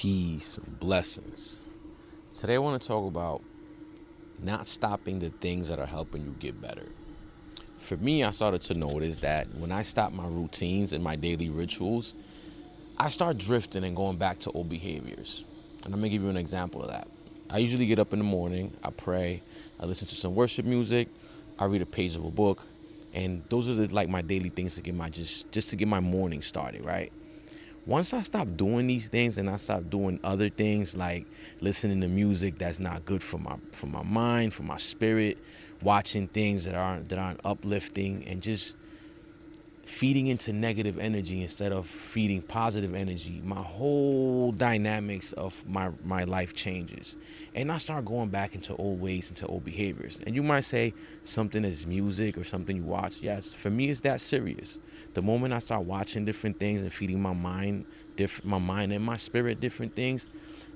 Peace, blessings. Today I want to talk about not stopping the things that are helping you get better. For me, I started to notice that when I stop my routines and my daily rituals, I start drifting and going back to old behaviors. And I'm gonna give you an example of that. I usually get up in the morning, I pray, I listen to some worship music, I read a page of a book, and those are like my daily things to get my just to get my morning started, right? Once I stopped doing these things and I stopped doing other things like listening to music that's not good for my mind, for my spirit, watching things that aren't uplifting, and just feeding into negative energy instead of feeding positive energy, my whole dynamics of my life changes. And I start going back into old ways, into old behaviors. And you might say something is music or something you watch. Yes, for me it's that serious. The moment I start watching different things and feeding my mind and my spirit different things,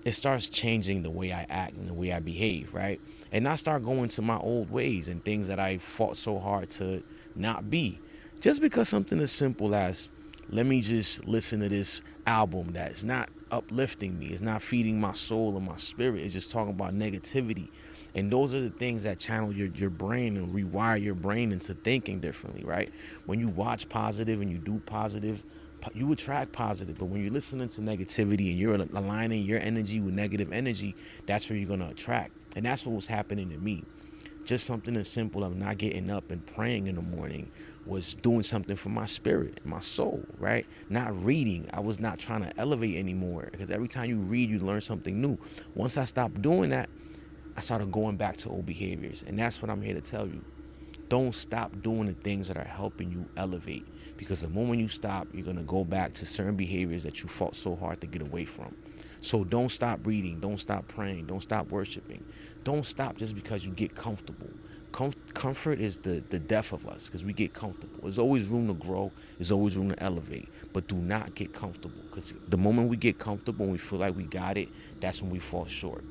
it starts changing the way I act and the way I behave, right? And I start going to my old ways and things that I fought so hard to not be. Just because something as simple as, let me just listen to this album that's not uplifting me, it's not feeding my soul and my spirit, it's just talking about negativity. And those are the things that channel your brain and rewire your brain into thinking differently, right? When you watch positive and you do positive, you attract positive. But when you're listening to negativity and you're aligning your energy with negative energy, that's where you're going to attract. And that's what was happening to me. Just something as simple as not getting up and praying in the morning was doing something for my spirit, my soul, right? Not reading. I was not trying to elevate anymore, because every time you read, you learn something new. Once I stopped doing that, I started going back to old behaviors. And that's what I'm here to tell you. Don't stop doing the things that are helping you elevate, because the moment you stop, you're going to go back to certain behaviors that you fought so hard to get away from. So don't stop reading, don't stop praying, don't stop worshiping. Don't stop just because you get comfortable. Comfort is the death of us, because we get comfortable. There's always room to grow, there's always room to elevate, but do not get comfortable, because the moment we get comfortable and we feel like we got it, that's when we fall short.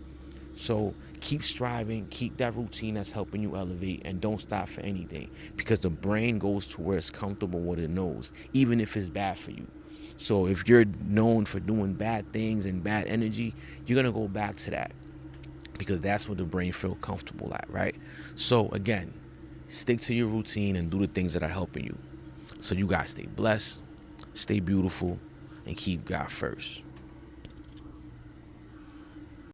So keep striving, keep that routine that's helping you elevate, and don't stop for anything, because the brain goes to where it's comfortable, what it knows, even if it's bad for you. So if you're known for doing bad things and bad energy, you're going to go back to that, because that's what the brain feels comfortable at, right? So again, stick to your routine and do the things that are helping you. So you guys stay blessed, stay beautiful, and keep God first.